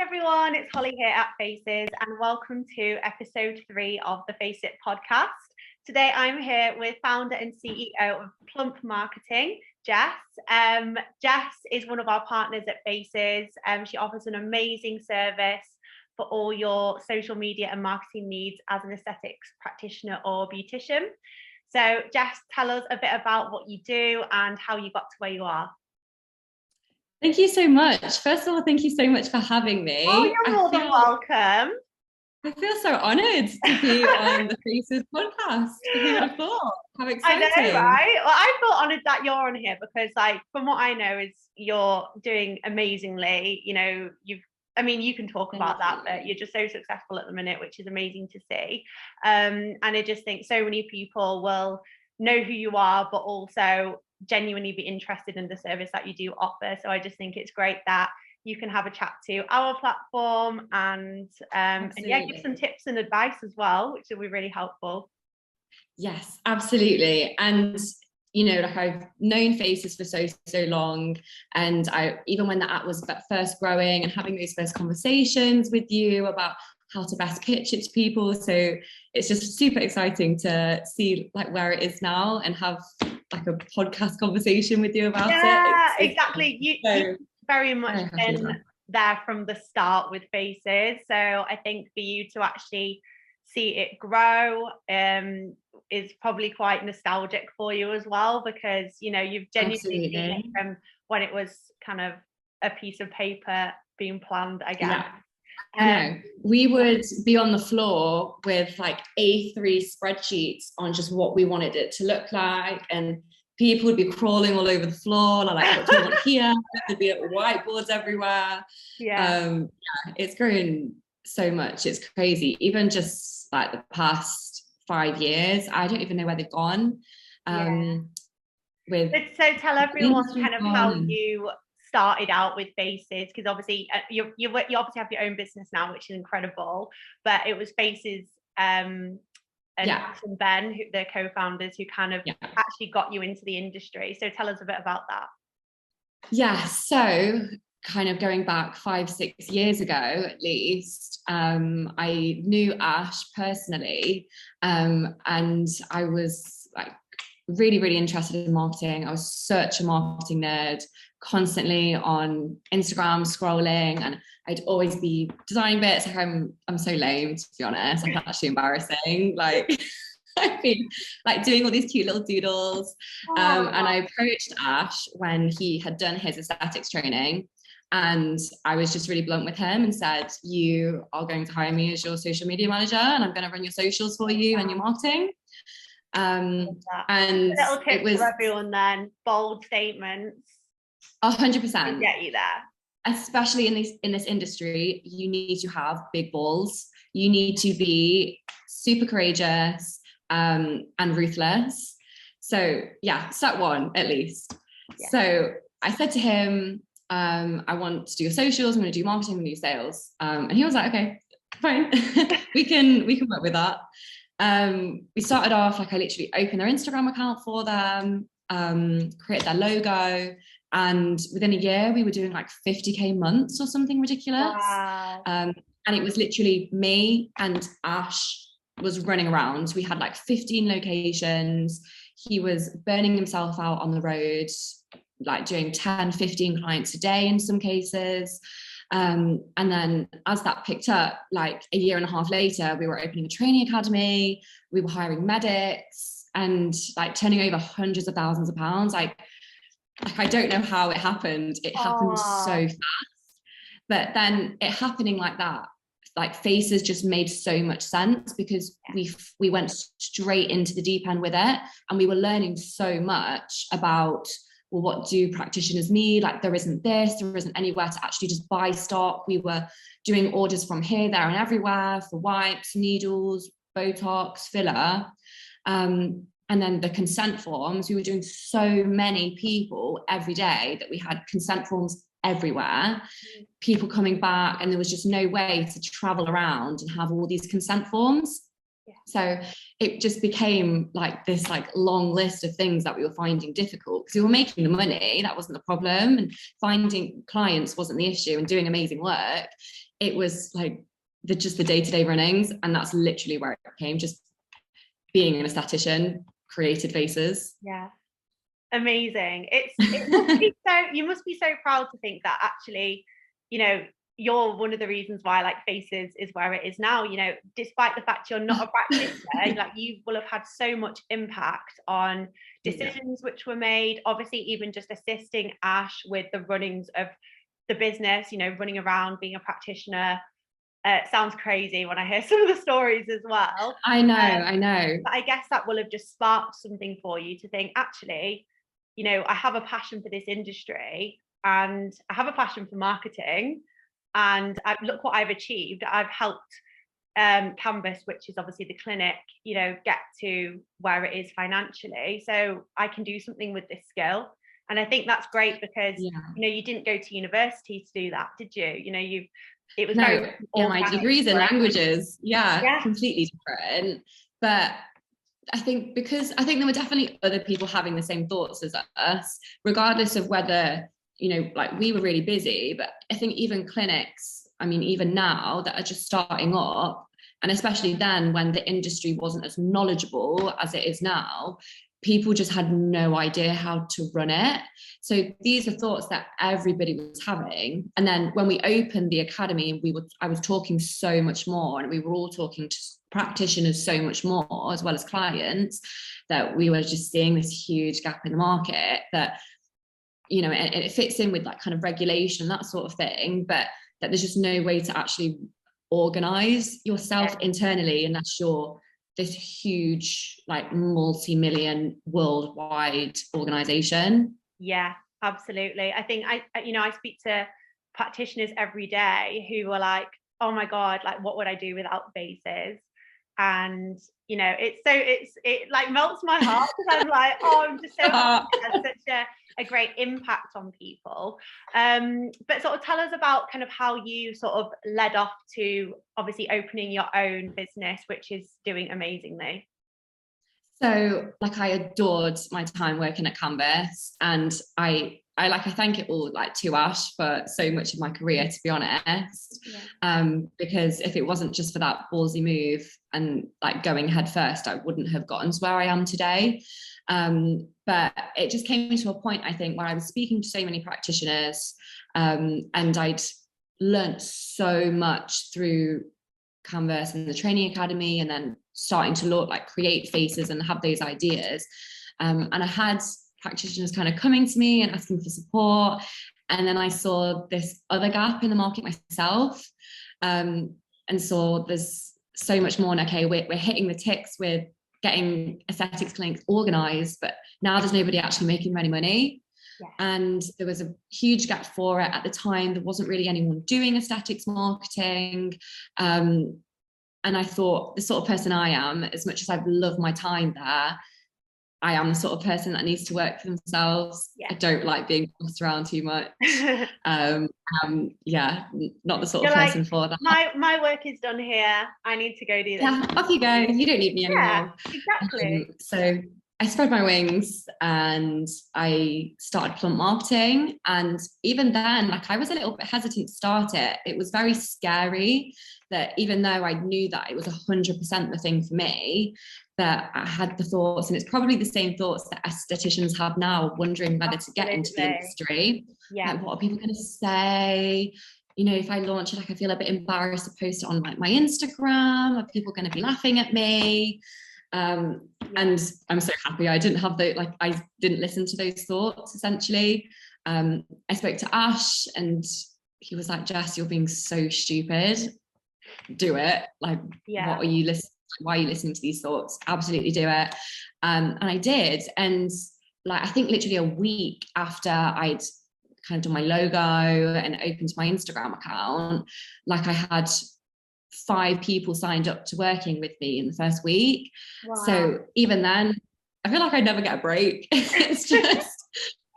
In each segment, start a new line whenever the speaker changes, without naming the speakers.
everyone, it's Holly here at Faces and welcome to episode 3 of the Face It podcast. Today I'm here with founder and CEO of Plump Marketing, Jess. Jess is one of our partners at Faces. She offers an amazing service for all your social media and marketing needs as an aesthetics practitioner or beautician. So Jess, tell us a bit about what you do and how you got to where you are.
Thank you so much. First of all, thank you so much for having me.
Oh, you're more than welcome.
I feel so honoured to be on the Faces podcast. Who would have thought? How exciting.
I know, right? Well, I feel honoured that you're on here because, from what I know, is you're doing amazingly. You know, you can talk about that, but you're just so successful at the minute, which is amazing to see. And I just think so many people will know who you are, but also genuinely be interested in the service that you do offer. So I just think it's great that you can have a chat to our platform and give some tips and advice as well, which will be really helpful.
Yes, absolutely. And I've known Faces for so long, and even when the app was first growing and having those first conversations with you about how to best pitch it to people, so it's just super exciting to see where it is now and have a podcast conversation with you about it.
Yeah, exactly. You very much been there from the start with Faces, so I think for you to actually see it grow is probably quite nostalgic for you as well, because you've genuinely seen it from when it was kind of a piece of paper being planned, I guess.
Yeah. We would be on the floor with A3 spreadsheets on just what we wanted it to look like, and people would be crawling all over the floor, what do we want here? There'd be whiteboards everywhere. It's grown so much, it's crazy. Even just the past 5 years, I don't even know where they've gone. So
tell everyone kind of how you started out with Faces, because obviously you obviously have your own business now, which is incredible, but it was Faces and Ben, the co-founders, who kind of actually got you into the industry. So tell us a bit about that.
Yeah, so kind of going back 5-6 years ago at least, I knew Ash personally, and I was really interested in marketing. I was such a marketing nerd, constantly on Instagram scrolling, and I'd always be designing bits. I'm so lame, to be honest. I'm actually embarrassing. I'd be doing all these cute little doodles. And I approached Ash when he had done his aesthetics training, and I was just really blunt with him and said, you are going to hire me as your social media manager, and I'm going to run your socials for you and your marketing. And
little tips
it was
for everyone then, bold statements.
100%
get you there.
Especially in this industry, you need to have big balls. You need to be super courageous and ruthless. So step one at least. So I said to him, I want to do your socials, I'm going to do marketing, I'm going to do sales. And he was like, okay, fine. we can work with that. We started off I literally opened their Instagram account for them, created their logo, and within a year we were doing 50k months or something ridiculous.
Wow.
And it was literally me and Ash was running around. We had 15 locations. He was burning himself out on the road, doing 10-15 clients a day in some cases. And then as that picked up, a year and a half later, we were opening a training academy, we were hiring medics, and turning over hundreds of thousands of pounds. I don't know how it happened. It happened so fast. But then it happening like that, Faces just made so much sense, because we went straight into the deep end with it, and we were learning so much about, well, what do practitioners need? there isn't anywhere to actually just buy stock. We were doing orders from here, there, and everywhere for wipes, needles, Botox, filler. And then the consent forms, we were doing so many people every day that we had consent forms everywhere, people coming back, and there was just no way to travel around and have all these consent forms. So it just became this long list of things that we were finding difficult, because we were making the money, that wasn't the problem, and finding clients wasn't the issue, and doing amazing work. it was like just the day-to-day runnings, and that's literally where it came. Just being an esthetician created Faces.
Yeah. Amazing. It must be so, you must be so proud to think that actually, you know, you're one of the reasons why like Faces is where it is now, you know, despite the fact you're not a practitioner, like you will have had so much impact on decisions which were made, obviously even just assisting Ash with the runnings of the business, you know, running around, being a practitioner. It sounds crazy when I hear some of the stories as well.
I know.
But I guess that will have just sparked something for you to think, actually, you know, I have a passion for this industry and I have a passion for marketing. And look what I've achieved. I've helped Canvas, which is obviously the clinic, you know, get to where it is financially. So I can do something with this skill. And I think that's great because, you know, you didn't go to university to do that, did you? You know, it was very
my degrees in languages, completely different. But I think there were definitely other people having the same thoughts as us, regardless of whether, you know, like we were really busy. But I think even clinics, I mean, even now that are just starting up, and especially then when the industry wasn't as knowledgeable as it is now, people just had no idea how to run it. So these are thoughts that everybody was having. And then when we opened the academy, I was talking so much more, and we were all talking to practitioners so much more, as well as clients, that we were just seeing this huge gap in the market that, you know, it fits in with like kind of regulation, that sort of thing, but that there's just no way to actually organize yourself internally unless you're this huge, like multi-million worldwide organization.
Yeah, absolutely. I think I speak to practitioners every day who are like, oh my God, like what would I do without Faces? And you know, it like melts my heart because I'm like, oh, I'm just so happy it has such a great impact on people. But sort of tell us about kind of how you sort of led off to obviously opening your own business, which is doing amazingly.
So like I adored my time working at Canvas, and I thank it all like to Ash for so much of my career, to be honest. Because if it wasn't just for that ballsy move and like going head first, I wouldn't have gotten to where I am today. But it just came to a point, I think, where I was speaking to so many practitioners, and I'd learnt so much through Canvas and the training academy, and then starting to create Faces and have those ideas. And I had practitioners kind of coming to me and asking for support. And then I saw this other gap in the market myself, and saw there's so much more. And okay, we're hitting the ticks with getting aesthetics clinics organized, but now there's nobody actually making any money. And there was a huge gap for it at the time. There wasn't really anyone doing aesthetics marketing. And I thought, the sort of person I am, as much as I've loved my time there, I am the sort of person that needs to work for themselves. I don't like being bossed around too much. Not the sort of person for that.
My work is done here. I need to go do this.
Yeah, off you go. You don't need me anymore.
Yeah, exactly.
So I spread my wings and I started Plump Marketing. And even then, I was a little bit hesitant to start it. It was very scary that even though I knew that it was 100% the thing for me, that I had the thoughts, and it's probably the same thoughts that estheticians have now, wondering whether to get into the industry. Like, what are people going to say? You know, if I launch it, I feel a bit embarrassed to post it on my Instagram. Are people going to be laughing at me? And I'm so happy I didn't have I didn't listen to those thoughts, essentially. I spoke to Ash and he was like, Jess, you're being so stupid. Do it. What are you listening? Why are you listening to these thoughts? Absolutely do it. And I did. And I think literally a week after I'd kind of done my logo and opened my Instagram account, I had 5 people signed up to working with me in the first week. Wow. So even then, I feel like I never get a break. It's just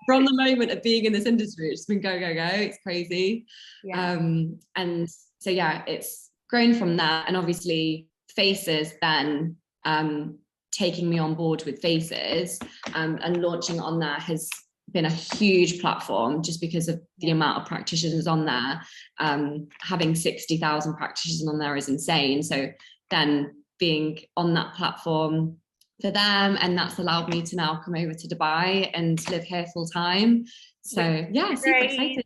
from the moment of being in this industry, it's been go, go, go. It's crazy. And so, it's grown from that. And obviously Faces then taking me on board with Faces and launching on there has been a huge platform just because of the amount of practitioners on there. Having 60,000 practitioners on there is insane. So then being on that platform for them, and that's allowed me to now come over to Dubai and live here full time. So yeah, super excited.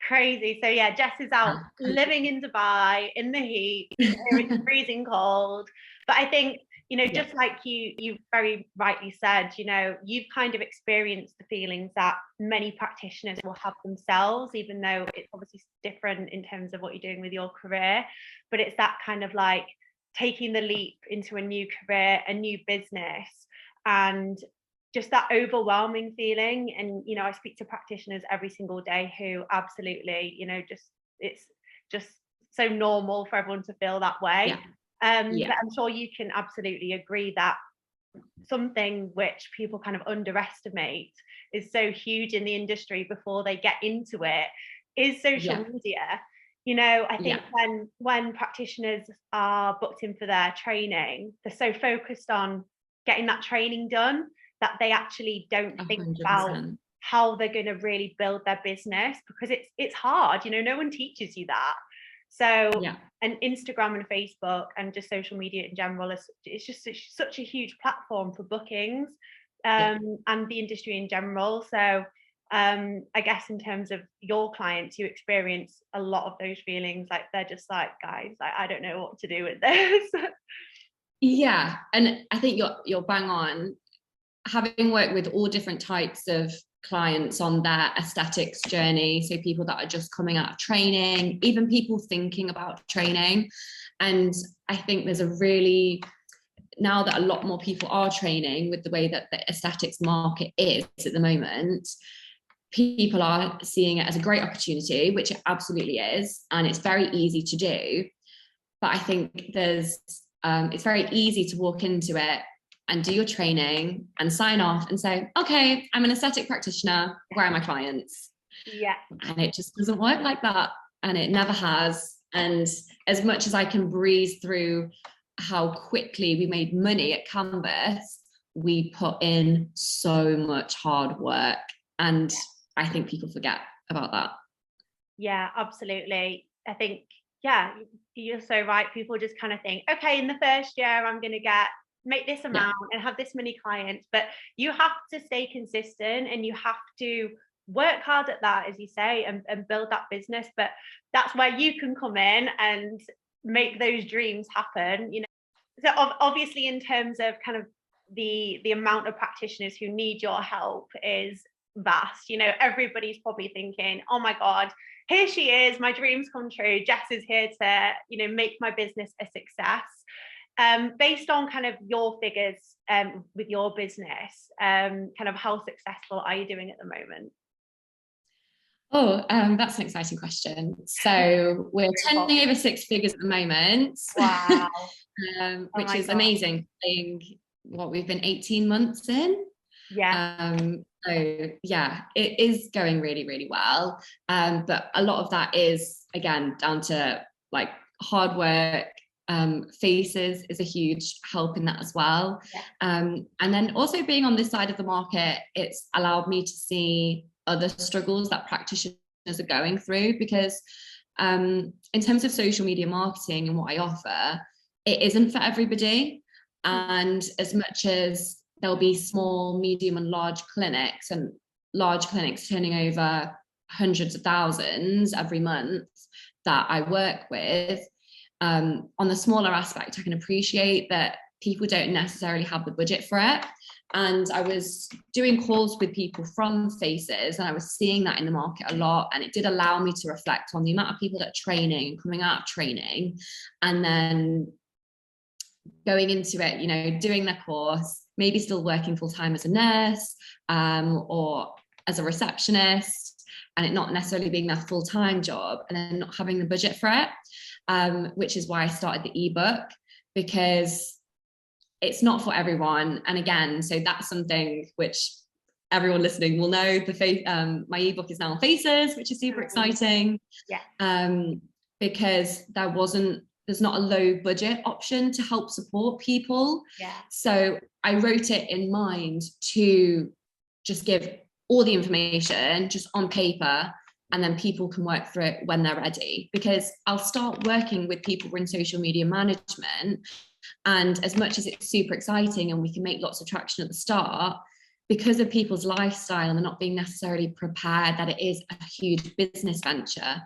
Crazy. So yeah, Jess is out living in Dubai in the heat. Here it's freezing cold. But I think, you know, just like you very rightly said, you know, you've kind of experienced the feelings that many practitioners will have themselves, even though it's obviously different in terms of what you're doing with your career. But it's that kind of like taking the leap into a new career, a new business, and just that overwhelming feeling. And, you know, I speak to practitioners every single day who absolutely, you know, just, it's just so normal for everyone to feel that way. But I'm sure you can absolutely agree that something which people kind of underestimate is so huge in the industry before they get into it is social media. You know, I think when practitioners are booked in for their training, they're so focused on getting that training done that they actually don't think 100%. About how they're going to really build their business, because it's hard, you know, no one teaches you that. So and Instagram and Facebook and just social media in general it's just such a huge platform for bookings and the industry in general. So I guess in terms of your clients, you experience a lot of those feelings, like they're just like, guys, I don't know what to do with this.
Yeah, and I think you're bang on. Having worked with all different types of clients on their aesthetics journey, so people that are just coming out of training, even people thinking about training, and I think there's a really, now that a lot more people are training with the way that the aesthetics market is at the moment, people are seeing it as a great opportunity, which it absolutely is, and it's very easy to do. But I think there's it's very easy to walk into it and do your training and sign off and say, okay, I'm an aesthetic practitioner, where are my clients? And it just doesn't work like that, and it never has. And as much as I can breeze through how quickly we made money at Canvas, we put in so much hard work, and I think people forget about that.
Yeah, absolutely. I think, you're so right. People just kind of think, okay, in the first year I'm going to make this amount and have this many clients, but you have to stay consistent and you have to work hard at that, as you say, and build that business. But that's where you can come in and make those dreams happen, you know. So obviously in terms of kind of the amount of practitioners who need your help is vast. You know, everybody's probably thinking, oh my God, here she is, my dreams come true. Jess is here to, you know, make my business a success. Based on kind of your figures with your business, kind of how successful are you doing at the moment?
Oh, that's an exciting question. So we're turning over 6 figures at the moment.
Wow.
Which is amazing. What we've been 18 months in. So yeah, it is going really, really well. But a lot of that is, again, down to like hard work. Faces is a huge help in that as well. And then also being on this side of the market, it's allowed me to see other struggles that practitioners are going through, because in terms of social media marketing and what I offer, it isn't for everybody. And as much as there'll be small, medium and large clinics, and large clinics turning over hundreds of thousands every month that I work with, on the smaller aspect, I can appreciate that people don't necessarily have the budget for it. And I was doing calls with people from Faces, and I was seeing that in the market a lot. And it did allow me to reflect on the amount of people that are training and coming out of training, and then going into it, you know, doing their course, maybe still working full time as a nurse or as a receptionist, and it not necessarily being their full time job, and then not having the budget for it, which is why I started the ebook, because it's not for everyone. And again, so that's something which everyone listening will know. My ebook is now on Faces, which is super exciting. Because there's not a low budget option to help support people. So I wrote it in mind to just give all the information just on paper, and then people can work through it when they're ready. Because I'll start working with people who are in social media management, and as much as it's super exciting and we can make lots of traction at the start, because of people's lifestyle and they're not being necessarily prepared that it is a huge business venture,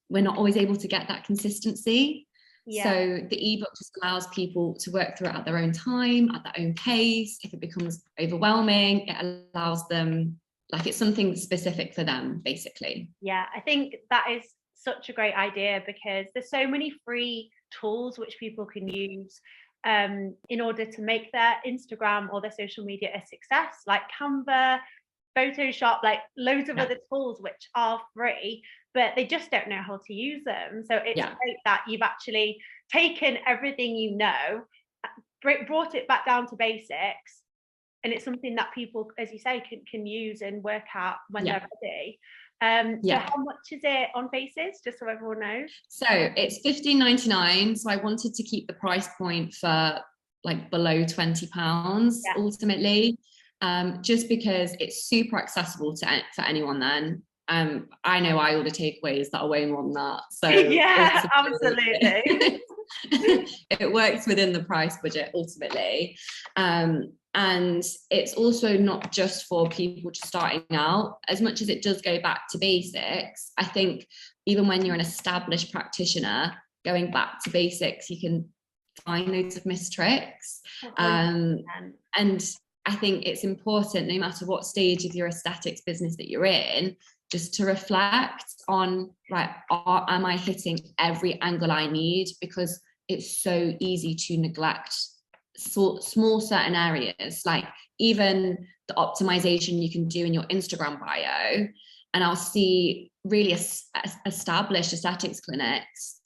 we're not always able to get that consistency. Yeah. So the ebook just allows people to work through it at their own time, at their own pace. If it becomes overwhelming, it allows them, like, it's something specific for them, basically.
Yeah, I think that is such a great idea, because there's so many free tools which people can use in order to make their Instagram or their social media a success, like Canva, Photoshop, like loads of other tools which are free, but they just don't know how to use them. So it's great that you've actually taken everything you know, brought it back down to basics, and it's something that people, as you say, can use and work out when they're ready. So how much is it on Faces, just so everyone knows?
So it's £15.99. So I wanted to keep the price point for like below £20 ultimately, just because it's super accessible for anyone then. I know I order takeaways that are way more than that. So
yeah, absolutely.
It works within the price budget ultimately. And it's also not just for people just starting out. As much as it does go back to basics, I think even when you're an established practitioner, going back to basics, you can find loads of missed tricks. And I think it's important, no matter what stage of your aesthetics business that you're in, just to reflect on, right, am I hitting every angle I need? Because it's so easy to neglect small certain areas, like even the optimization you can do in your Instagram bio. And I'll see really established aesthetics clinics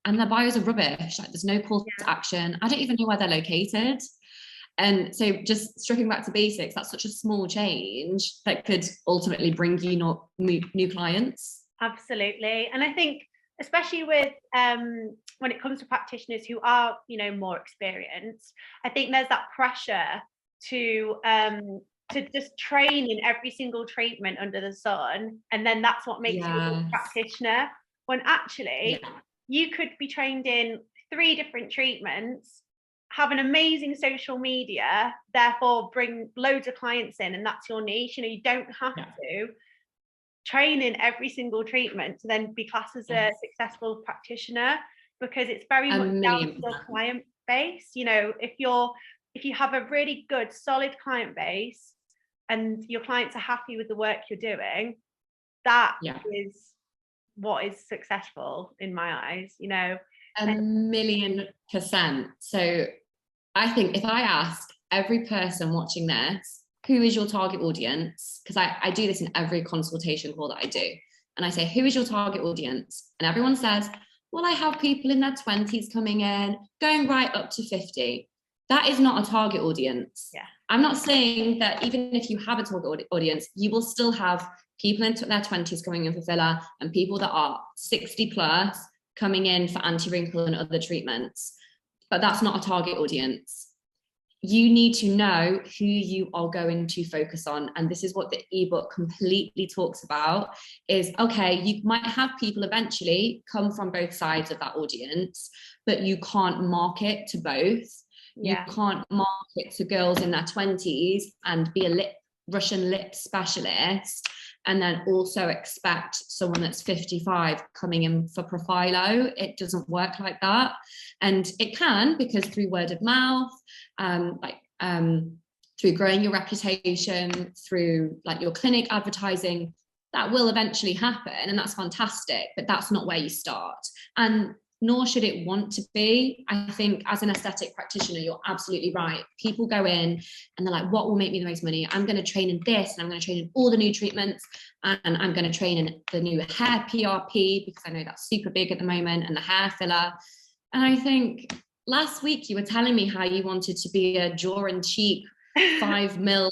and their bios are rubbish. Like, there's no call to action. I don't even know where they're located. And so just stripping back to basics, that's such a small change that could ultimately bring you new clients.
Absolutely. And I think especially with when it comes to practitioners who are, more experienced, I think there's that pressure to just train in every single treatment under the sun, and then that's what makes you a good practitioner, when actually you could be trained in 3 different treatments, have an amazing social media, therefore bring loads of clients in, and that's your niche. You don't have to train in every single treatment to then be classed as a successful practitioner, because it's very much down to your client base. If you have a really good solid client base and your clients are happy with the work you're doing, that is what is successful in my eyes.
1,000,000%. So I think if I ask every person watching this, who is your target audience? Because I do this in every consultation call that I do. And I say, who is your target audience? And everyone says, well, I have people in their 20s coming in, going right up to 50. That is not a target audience.
Yeah.
I'm not saying that even if you have a target audience, you will still have people in their 20s coming in for filler and people that are 60 plus coming in for anti-wrinkle and other treatments. But that's not a target audience. You need to know who you are going to focus on. And this is what the ebook completely talks about, is, okay, you might have people eventually come from both sides of that audience, but you can't market to both. You can't market to girls in their 20s and be a Russian lip specialist and then also expect someone that's 55 coming in for Profilo. It doesn't work like that. And it can, because through word of mouth, through growing your reputation, through like your clinic advertising, that will eventually happen, and that's fantastic, but that's not where you start. And nor should it want to be. I think as an aesthetic practitioner, you're absolutely right. People go in and they're like, what will make me the most money? I'm going to train in this, and I'm going to train in all the new treatments, and I'm going to train in the new hair PRP, because I know that's super big at the moment, and the hair filler. And I think last week you were telling me how you wanted to be a jaw and cheek 5 mil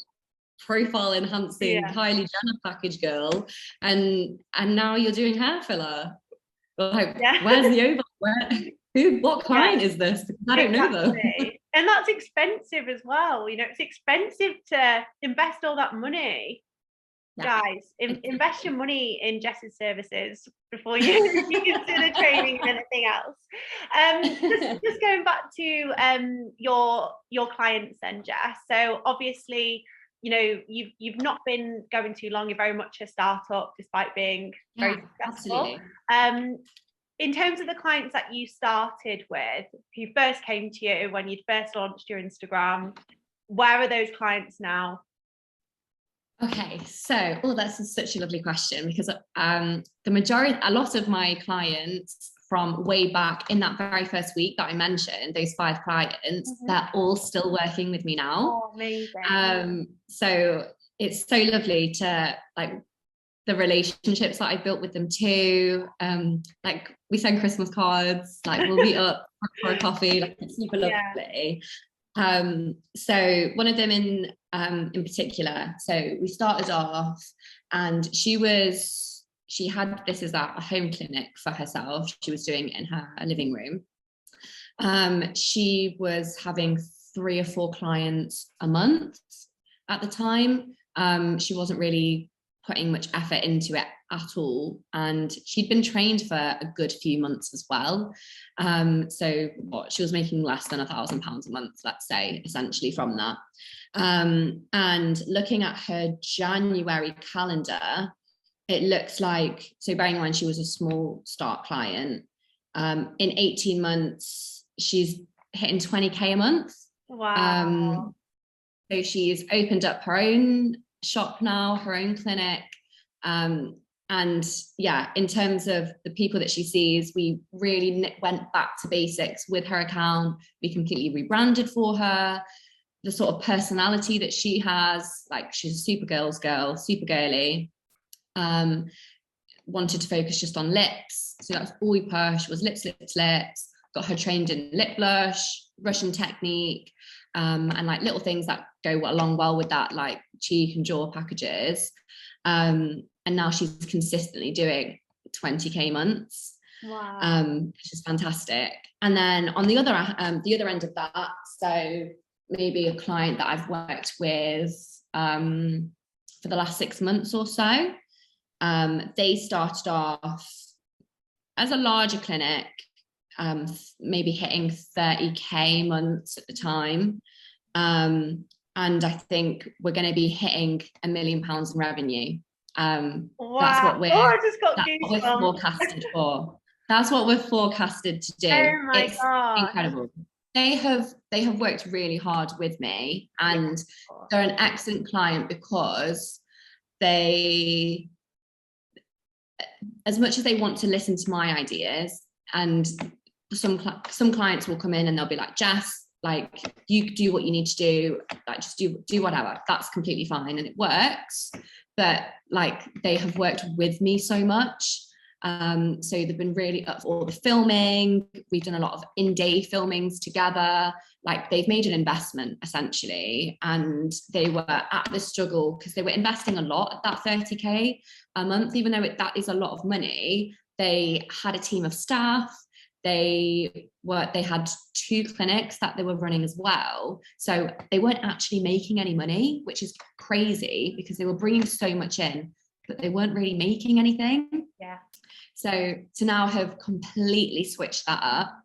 profile enhancing Kylie Jenner package girl, and now you're doing hair filler. Like, where's the overlap? What client is this? Because I don't know them.
And that's expensive as well. It's expensive to invest all that money Guys, invest your money in Jess's services before you consider training and anything else. Just going back to your clients then, Jess. So obviously, you know, you've not been going too long. You're very much a startup, despite being very successful.
Absolutely.
In terms of the clients that you started with, who first came to you when you'd first launched your Instagram, where are those clients now?
Okay, so that's such a lovely question, because a lot of my clients from way back in that very first week that I mentioned, those 5 clients, they're all still working with me now.
Oh, amazing.
So it's so lovely to like the relationships that I built with them too. Like we send Christmas cards, like we'll meet up for a coffee, like it's super lovely. So one of them in particular, so we started off and she had this as a home clinic for herself. She was doing it in her living room. She was having 3 or 4 clients a month at the time. She wasn't really putting much effort into it at all, and she'd been trained for a good few months as well. So she was making less than £1,000 a month, let's say, essentially from that. And looking at her January calendar, it looks like, so bearing in mind she was a small start client, in 18 months she's hitting 20k a month.
Wow.
So she's opened up her own shop now, her own clinic. And yeah, in terms of the people that she sees, we really went back to basics with her account. We completely rebranded for her. The sort of personality that she has, like she's a super girl's girl, super girly. Wanted to focus just on lips. So that's all we pushed was lips. Got her trained in lip blush, Russian technique, and like little things that go along well with that, like cheek and jaw packages. And now she's consistently doing 20k months.
Wow.
Which is fantastic. And then on the other end of that, so maybe a client that I've worked with for the last 6 months or so, they started off as a larger clinic, maybe hitting 30k months at the time. And I think we're going to be hitting £1 million in revenue.
Wow.
That's what
I just got goosebumps.
forecasted for. That's what we're forecasted to do.
Oh my God.
Incredible. They have worked really hard with me, and they're an excellent client because they, as much as they want to listen to my ideas, and some clients will come in and they'll be like, Jess, like you do what you need to do, like just do whatever, that's completely fine and it works. But like they have worked with me so much, so they've been really up for all the filming. We've done a lot of in-day filmings together. Like they've made an investment essentially, and they were at the struggle because they were investing a lot at that 30k a month, even though that is a lot of money. They had a team of staff. They had 2 clinics that they were running as well. So they weren't actually making any money, which is crazy because they were bringing so much in, but they weren't really making anything.
Yeah.
So to now have completely switched that up,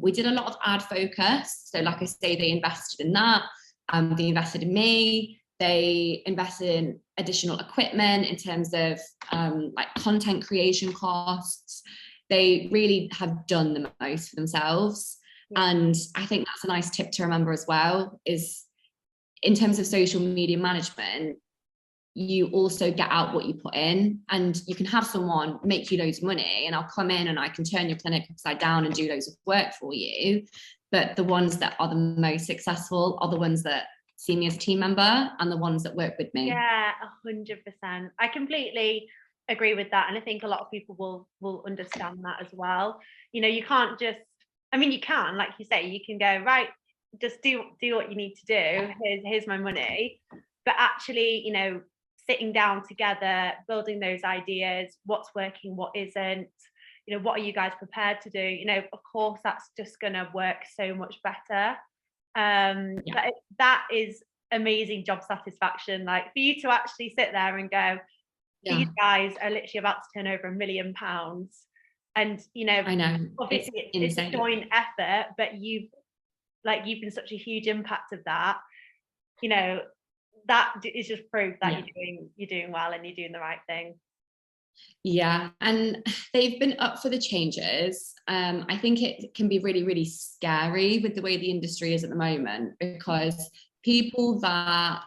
we did a lot of ad focus. So like I say, they invested in that. They invested in me. They invested in additional equipment in terms of like content creation costs. They really have done the most for themselves. And I think that's a nice tip to remember as well, is in terms of social media management, you also get out what you put in, and you can have someone make you loads of money and I'll come in and I can turn your clinic upside down and do loads of work for you. But the ones that are the most successful are the ones that see me as a team member and the ones that work with me.
Yeah, 100%. I completely agree with that, and I think a lot of people will understand that as well. You know, you can't just, I mean, you can, like you say, you can go, right, just do what you need to do, here's my money. But actually, you know, sitting down together, building those ideas, what's working, what isn't, you know, what are you guys prepared to do, you know, of course that's just going to work so much better. But that is amazing job satisfaction, like for you to actually sit there and go, these guys are literally about to turn over £1 million. And, you know,
I know,
obviously it's a joint effort, but you've been such a huge impact of that. You know, that is just proof that you're doing well and you're doing the right thing.
Yeah, and they've been up for the changes. I think it can be really, really scary with the way the industry is at the moment, because people that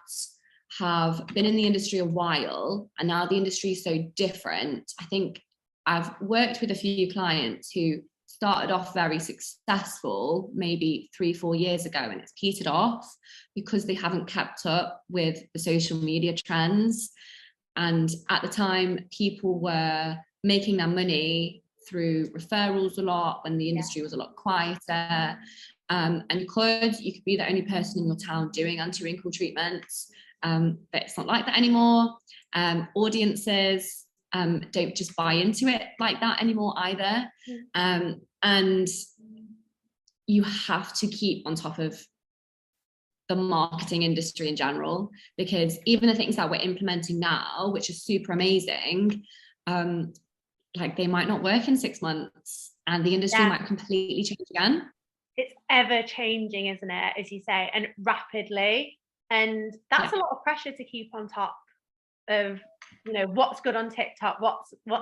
have been in the industry a while and now the industry is so different. I think I've worked with a few clients who started off very successful maybe 3-4 years ago, and it's petered off because they haven't kept up with the social media trends. And at the time, people were making their money through referrals a lot when the industry was a lot quieter. And you could be the only person in your town doing anti-wrinkle treatments, but it's not like that anymore. Audiences don't just buy into it like that anymore either. And you have to keep on top of the marketing industry in general, because even the things that we're implementing now, which is super amazing, like they might not work in 6 months and the industry might completely change again.
It's ever changing, isn't it, as you say, and rapidly. And that's a lot of pressure to keep on top of, you know, what's good on TikTok, what's good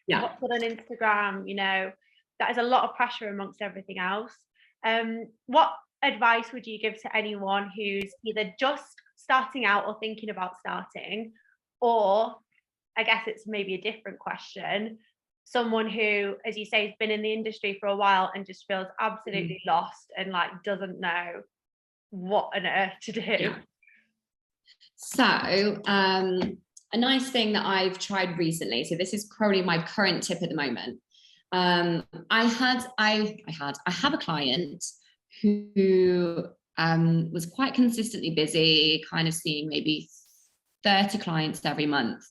on Instagram. You know, that is a lot of pressure amongst everything else. What advice would you give to anyone who's either just starting out or thinking about starting, or I guess it's maybe a different question, someone who, as you say, has been in the industry for a while and just feels absolutely lost and like doesn't know what on earth to do?
So a nice thing that I've tried recently, so this is probably my current tip at the moment. I have a client who was quite consistently busy, kind of seeing maybe 30 clients every month.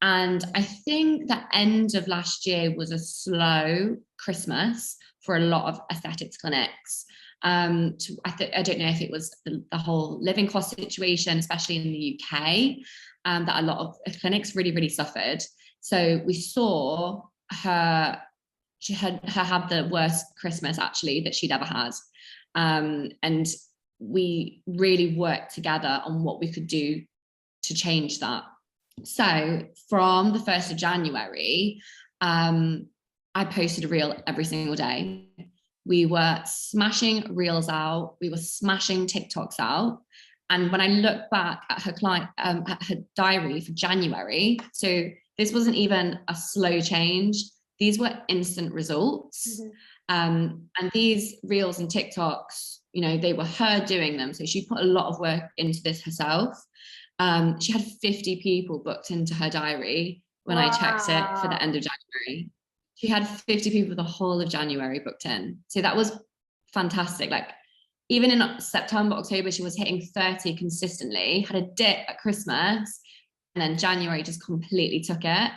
And I think the end of last year was a slow Christmas for a lot of aesthetics clinics. I don't know if it was the whole living cost situation, especially in the UK, that a lot of clinics really, really suffered. So we saw her have the worst Christmas actually that she'd ever had. And we really worked together on what we could do to change that. So from the 1st of January, I posted a reel every single day. We were smashing reels out. We were smashing TikToks out. And when I look back at at her diary for January, so this wasn't even a slow change. These were instant results. And these reels and TikToks, you know, they were her doing them. So she put a lot of work into this herself. She had 50 people booked into her diary when I checked it for the end of January. She had 50 people the whole of January booked in. So that was fantastic. Like even in September, October, she was hitting 30 consistently, had a dip at Christmas, and then January just completely took it.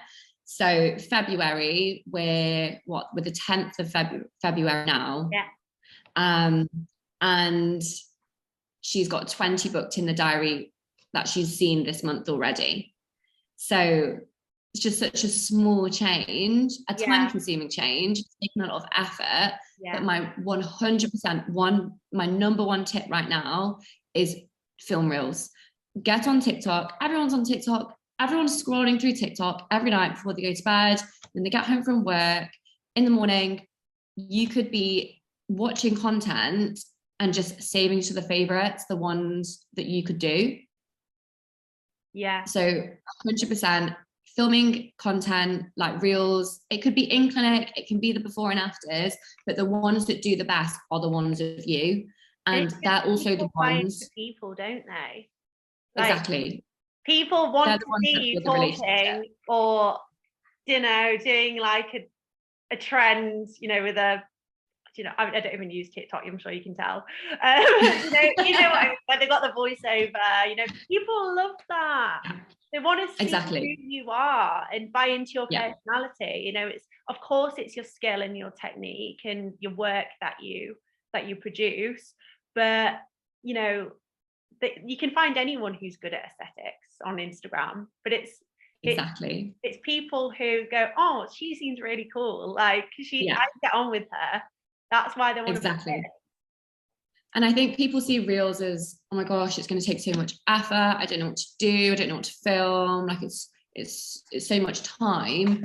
So February, we're with the 10th of February now. And she's got 20 booked in the diary that she's seen this month already. So it's just such a small change, a time-consuming change, taking a lot of effort. But my 100% my number one tip right now is film reels. Get on TikTok. Everyone's on TikTok. Everyone's scrolling through TikTok every night before they go to bed. When they get home from work, in the morning, you could be watching content and just saving to the favorites, the ones that you could do. So 100% filming content like reels. It could be in clinic, it can be the before and afters, but the ones that do the best are the ones of you. And they're also the ones.
People, don't they?
Exactly.
People want to see you talking or, you know, doing like a trend, you know, with a, you know, I don't even use TikTok, I'm sure you can tell. You know what I mean? When they got the voiceover, you know, people love that. They want to see who you are and buy into your personality. You know, it's, of course, it's your skill and your technique and your work that you produce, but you know, you can find anyone who's good at aesthetics on Instagram, but
exactly.
it's people who go, oh, she seems really cool, like I get on with her. That's why they want to
exactly. And I think people see reels as, oh my gosh, it's going to take so much effort. I don't know what to do. I don't know what to film. Like it's so much time.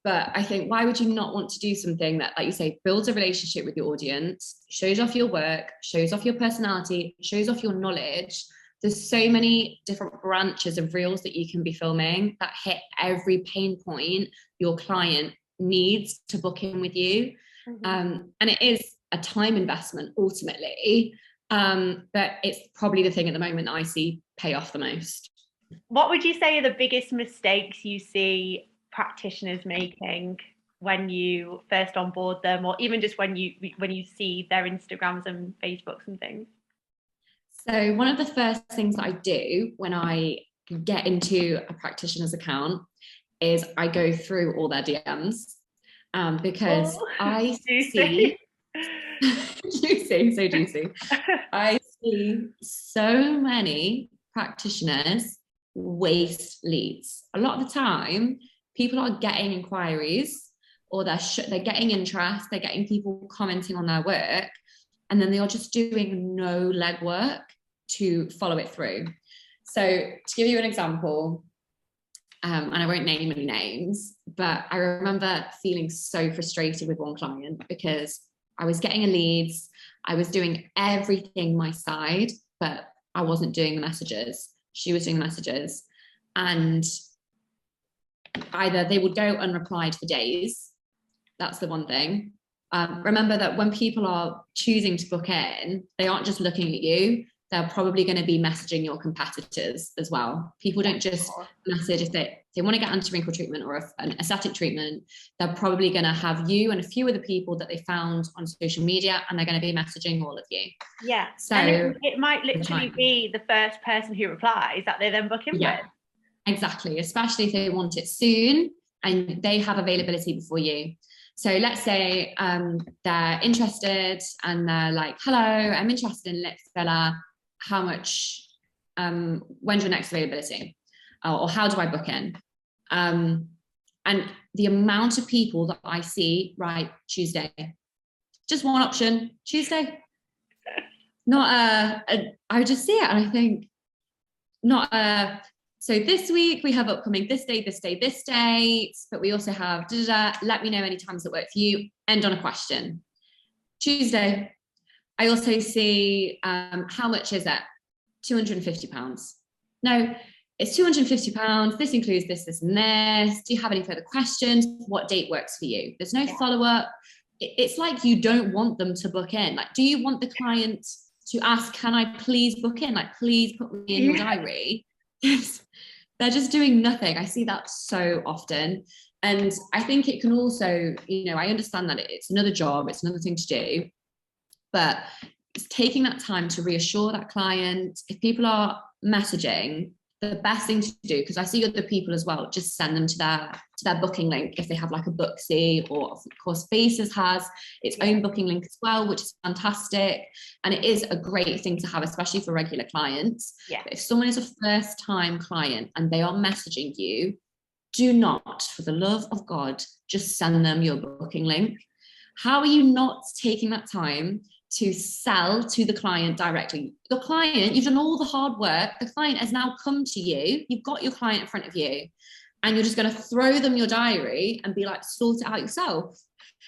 But I think, why would you not want to do something that, like you say, builds a relationship with your audience, shows off your work, shows off your personality, shows off your knowledge? There's so many different branches of reels that you can be filming that hit every pain point your client needs to book in with you. And it is a time investment ultimately, but it's probably the thing at the moment that I see pay off the most.
What would you say are the biggest mistakes you see practitioners making when you first onboard them, or even just when you see their Instagrams and Facebooks and things?
So one of the first things that I do when I get into a practitioner's account is I go through all their DMs, because I see juicy, so juicy. I see so many practitioners waste leads. A lot of the time, people are getting inquiries, or they're getting interest, they're getting people commenting on their work, and then they are just doing no legwork to follow it through. So to give you an example, and I won't name any names, but I remember feeling so frustrated with one client because I was getting leads, I was doing everything my side, but I wasn't doing the messages. She was doing the messages, and either they would go unreplied for days. That's the one thing. Remember that when people are choosing to book in, they aren't just looking at you. They're probably going to be messaging your competitors as well. People don't just message if they want to get anti-wrinkle treatment or an aesthetic treatment. They're probably going to have you and a few other people that they found on social media, and they're going to be messaging all of you.
Yeah.
So
and it might literally be the first person who replies that they then book in with.
Exactly, especially if they want it soon and they have availability before you. So let's say they're interested and they're like, hello, I'm interested in lip filler. How much, when's your next availability? Or how do I book in? And the amount of people that I see, right, Tuesday, just one option, Tuesday. Not I just see it and I think, not so this week we have upcoming this day, this day, this date, but we also have let me know any times that work for you, end on a question. Tuesday. I also see, how much is that? £250. No, it's £250. This includes this, this, and this. Do you have any further questions? What date works for you? There's no follow-up. It's like you don't want them to book in. Like, do you want the client to ask, can I please book in? Like, please put me in your diary. They're just doing nothing. I see that so often. And I think it can also, I understand that it's another job, it's another thing to do, but it's taking that time to reassure that client. If people are messaging, the best thing to do, because I see other people as well, just send them to their booking link if they have like a Booksy, or of course Faces has its own booking link as well, which is fantastic, and it is a great thing to have, especially for regular clients. But if someone is a first time client and they are messaging you, do not, for the love of God, just send them your booking link. How are you not taking that time to sell to the client directly? The client, you've done all the hard work. The client has now come to you. You've got your client in front of you, and you're just going to throw them your diary and be like, sort it out yourself.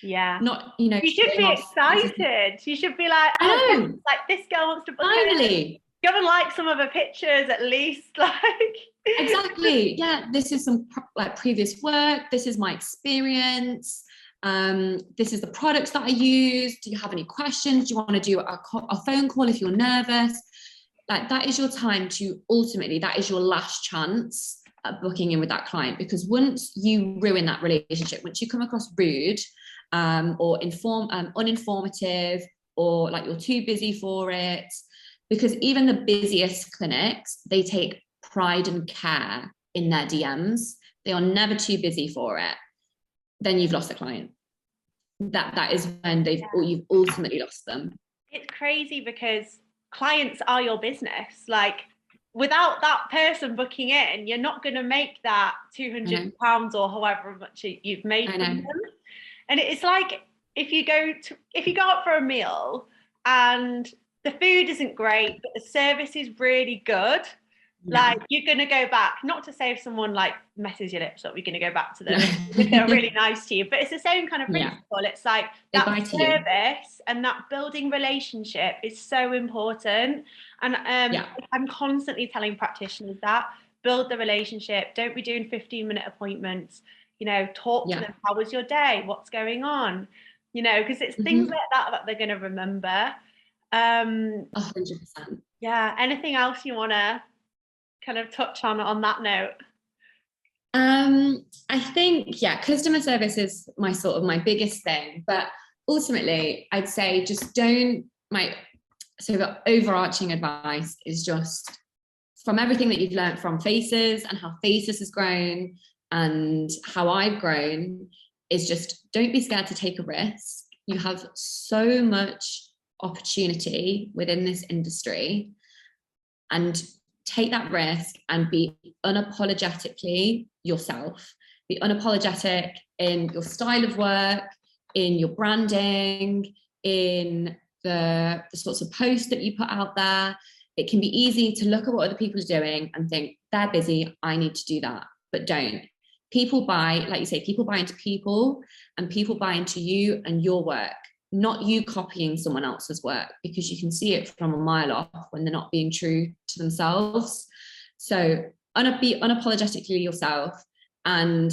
Yeah.
Not,
you should be excited. You should be like, oh, like this girl wants to book
finally.
Go and like some of her pictures at least. Like
exactly. Yeah. This is some like previous work. This is my experience. This is the products that I use. Do you have any questions? Do you want to do a phone call if you're nervous? Like, that is your time to ultimately, that is your last chance at booking in with that client, because once you ruin that relationship, once you come across rude, or uninformative, or like you're too busy for it, because even the busiest clinics, they take pride and care in their DMs. They are never too busy for it. Then you've lost the client. That is when you've ultimately lost them.
It's crazy because clients are your business. Like, without that person booking in, you're not going to make that £200 or however much you've made from them. And it's like, if you go out for a meal and the food isn't great, but the service is really good, like, you're going to go back. Not to say if someone like messes your lips up, you're going to go back to them if they're really nice to you, but it's the same kind of principle. It's like that service and that building relationship is so important. And I'm constantly telling practitioners that build the relationship. Don't be doing 15-minute appointments. You know, talk to them. How was your day? What's going on? You know, because it's things like that they're going to remember.
100%.
Yeah. Anything else you want to kind of touch on that note?
I think, customer service is my biggest thing, but ultimately I'd say just the overarching advice is just, from everything that you've learned from Faces and how Faces has grown and how I've grown, is just don't be scared to take a risk. You have so much opportunity within this industry, and take that risk and be unapologetically yourself. Be unapologetic in your style of work, in your branding, in the sorts of posts that you put out there. It can be easy to look at what other people are doing and think, they're busy, I need to do that. But don't. People buy, like you say, people buy into people, and people buy into you and your work, not you copying someone else's work, because you can see it from a mile off when they're not being true to themselves. So be unapologetically yourself, and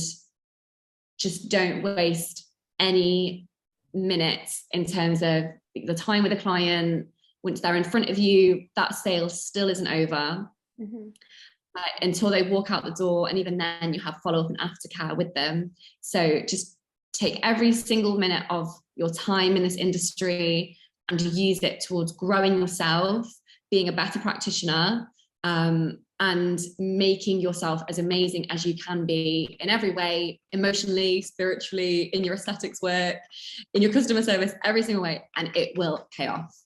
just don't waste any minutes in terms of the time with a client. Once they're in front of you, that sale still isn't over until they walk out the door, and even then you have follow-up and aftercare with them. So just take every single minute of your time in this industry and use it towards growing yourself, being a better practitioner, and making yourself as amazing as you can be in every way, emotionally, spiritually, in your aesthetics work, in your customer service, every single way, and it will pay off.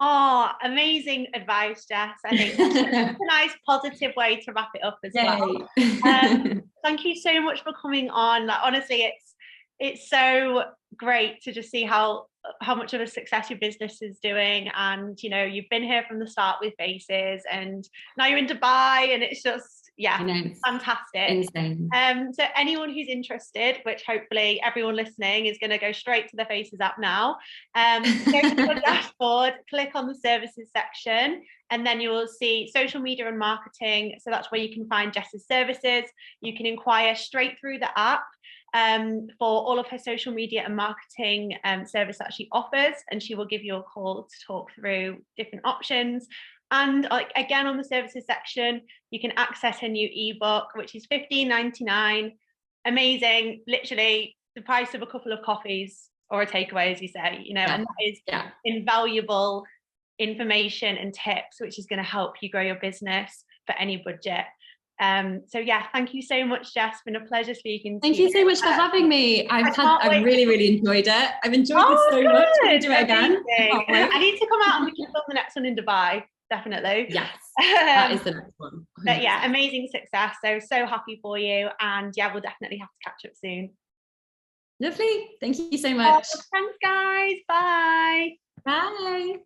Oh, amazing advice, Jess. I think that's a nice positive way to wrap it up as well. Thank you so much for coming on. Like, honestly, it's so great to just see how much of a success your business is doing. And, you know, you've been here from the start with Faces, and now you're in Dubai, and it's just, fantastic.
Insane.
So anyone who's interested, which hopefully everyone listening is going to go straight to the Faces app now, go to the dashboard, click on the services section, and then you will see social media and marketing. So that's where you can find Jess's services. You can inquire straight through the app for all of her social media and marketing service that she offers, and she will give you a call to talk through different options. And again, on the services section, you can access her new ebook, which is $15.99. Amazing, literally the price of a couple of coffees or a takeaway, as you say, you know, and that is invaluable information and tips, which is going to help you grow your business for any budget. So thank you so much, Jess. It's been a pleasure speaking to you.
Thank you so much for having me. I really enjoyed it. I've enjoyed this so much. Can do it again?
I need to come out and we can film the next one in Dubai. Definitely.
Yes, that is the next one. 100%.
But amazing success. So happy for you, and we'll definitely have to catch up soon.
Lovely. Thank you so much.
Thanks, guys. Bye.
Bye.